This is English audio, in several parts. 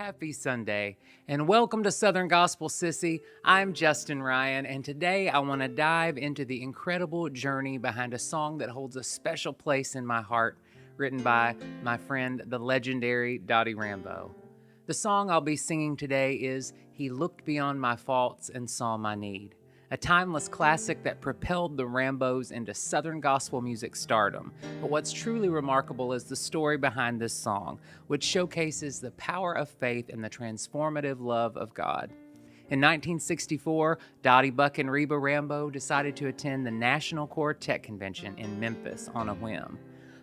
Happy Sunday, and welcome to Southern Gospel Sissy. I'm Justin Ryan, and today I want to dive into the incredible journey behind a song that holds a special place in my heart, written by my friend, the legendary Dottie Rambo. The song I'll be singing today is He Looked Beyond My Faults and Saw My Need, a timeless classic that propelled the Rambos into Southern gospel music stardom. But what's truly remarkable is the story behind this song, which showcases the power of faith and the transformative love of God. In 1964, Dottie Buck and Reba Rambo decided to attend the National Quartet Convention in Memphis on a whim.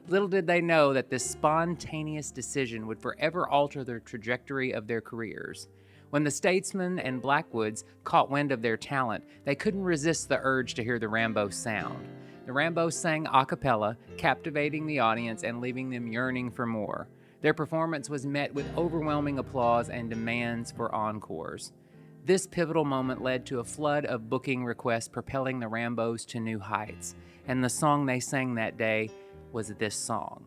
Little did they know that this spontaneous decision would forever alter the trajectory of their careers. When the Statesmen and Blackwoods caught wind of their talent, they couldn't resist the urge to hear the Rambo sound. The Rambos sang a cappella, captivating the audience and leaving them yearning for more. Their performance was met with overwhelming applause and demands for encores. This pivotal moment led to a flood of booking requests propelling the Rambos to new heights, and the song they sang that day was this song.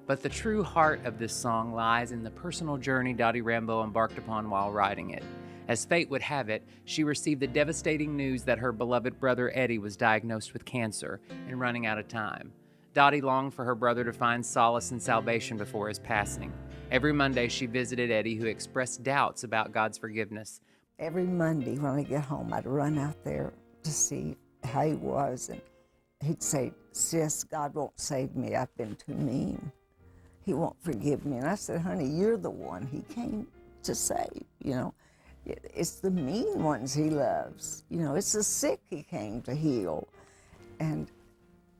But the true heart of this song lies in the personal journey Dottie Rambo embarked upon while writing it. As fate would have it, she received the devastating news that her beloved brother Eddie was diagnosed with cancer and running out of time. Dottie longed for her brother to find solace and salvation before his passing. Every Monday she visited Eddie, who expressed doubts about God's forgiveness. Every Monday when I get home, I'd run out there to see how he was, and he'd say, "Sis, God won't save me. I've been too mean. He won't forgive me." And I said, "Honey, you're the one he came to save, It's the mean ones he loves. It's the sick he came to heal." And,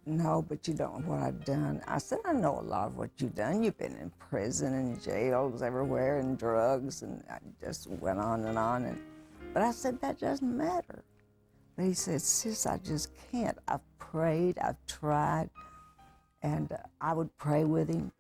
"No, but you don't know what I've done." I said, "I know a lot of what you've done. You've been in prison and jails everywhere and drugs," and I just went on and on. But I said, "That doesn't matter." But he said, "Sis, I just can't. I've prayed, I've tried." And I would pray with him.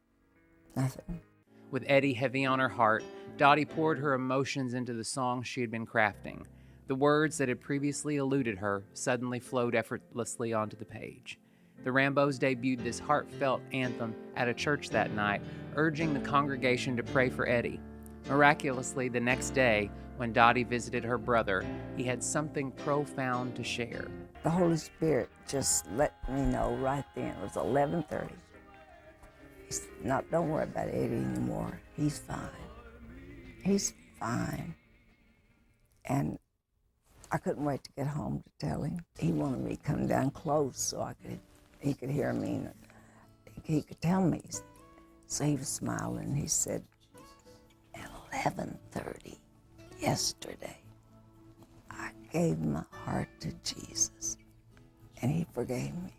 Nothing. With Eddie heavy on her heart, Dottie poured her emotions into the song she had been crafting. The words that had previously eluded her suddenly flowed effortlessly onto the page. The Rambos debuted this heartfelt anthem at a church that night, urging the congregation to pray for Eddie. Miraculously, the next day, when Dottie visited her brother, he had something profound to share. The Holy Spirit just let me know right then. It was 11:30. Don't worry about Eddie anymore. He's fine. He's fine. And I couldn't wait to get home to tell him. He wanted me to come down close so he could hear me and he could tell me. So he was smiling. He said, "At 11:30 yesterday, I gave my heart to Jesus and he forgave me."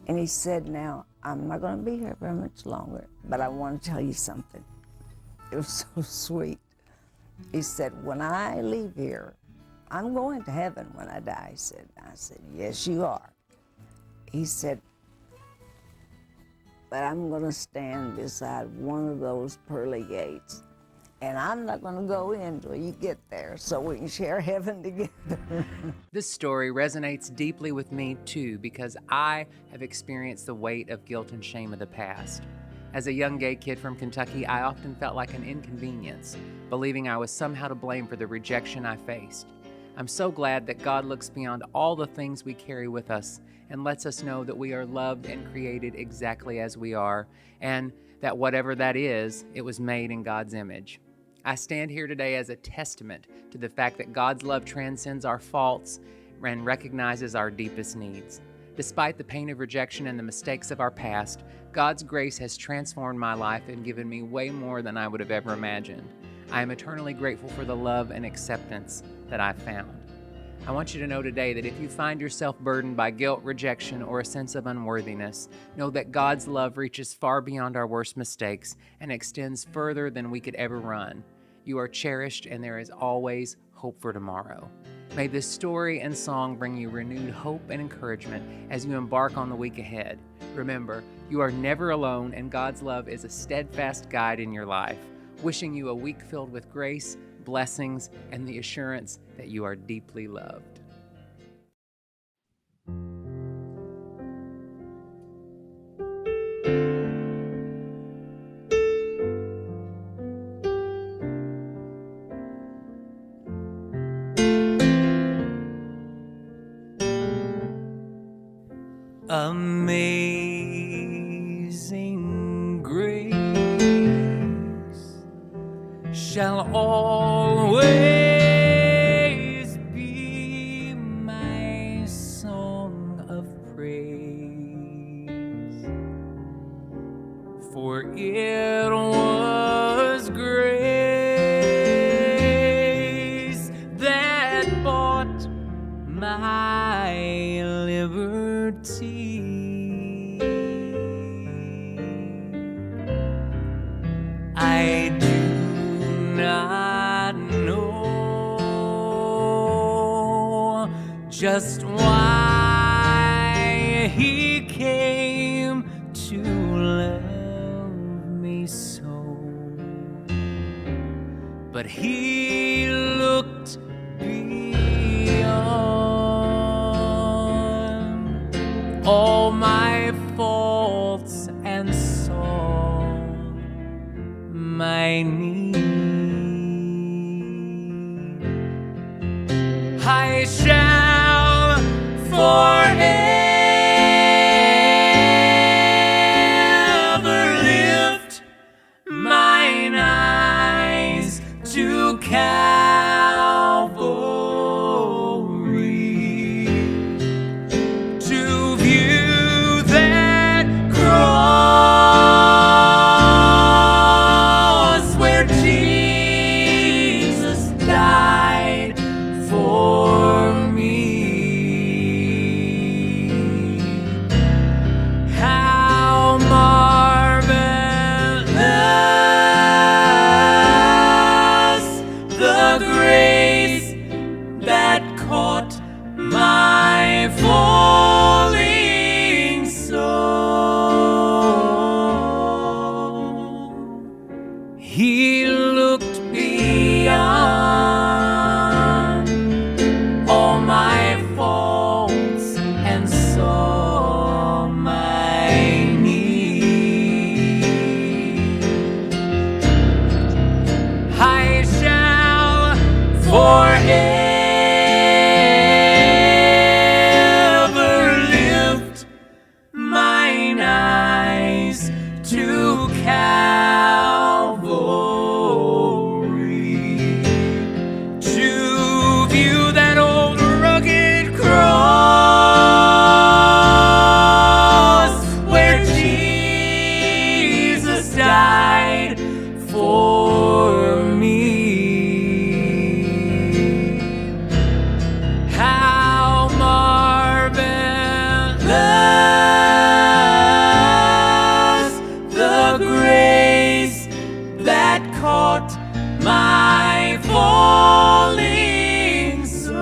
And he said, "Now, I'm not going to be here very much longer, but I want to tell you something." It was so sweet. He said, "When I leave here, I'm going to heaven when I die." I said, "Yes, you are." He said, "But I'm going to stand beside one of those pearly gates, and I'm not going to go in until you get there so we can share heaven together." This story resonates deeply with me too, because I have experienced the weight of guilt and shame of the past. As a young gay kid from Kentucky, I often felt like an inconvenience, believing I was somehow to blame for the rejection I faced. I'm so glad that God looks beyond all the things we carry with us and lets us know that we are loved and created exactly as we are, and that whatever that is, it was made in God's image. I stand here today as a testament to the fact that God's love transcends our faults and recognizes our deepest needs. Despite the pain of rejection and the mistakes of our past, God's grace has transformed my life and given me way more than I would have ever imagined. I am eternally grateful for the love and acceptance that I've found. I want you to know today that if you find yourself burdened by guilt, rejection, or a sense of unworthiness, know that God's love reaches far beyond our worst mistakes and extends further than we could ever run. You are cherished, and there is always hope for tomorrow. May this story and song bring you renewed hope and encouragement as you embark on the week ahead. Remember, you are never alone, and God's love is a steadfast guide in your life. Wishing you a week filled with grace, blessings, and the assurance that you are deeply loved. Amazing grace shall always be my song of praise, for it was grace that bought my liberty. I do not know just why he came to love me so, but he looked beyond all my faults and saw my need. I shall forever lift mine eyes to Calvary, to view that cross where Jesus died for me. How marvelous the grace that caught my falling soul. He looked beyond all my faults and saw my need. I shall forever lift mine eyes to Calvary, to view that old rugged cross where Jesus died for me. How marvelous the grace that caught my falling soul.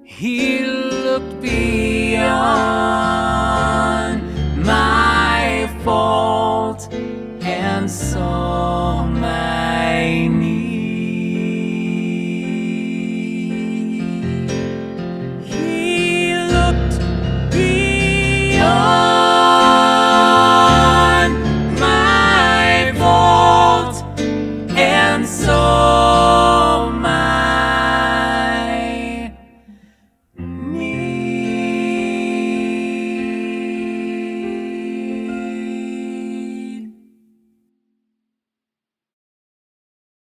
He looked beyond my fault and saw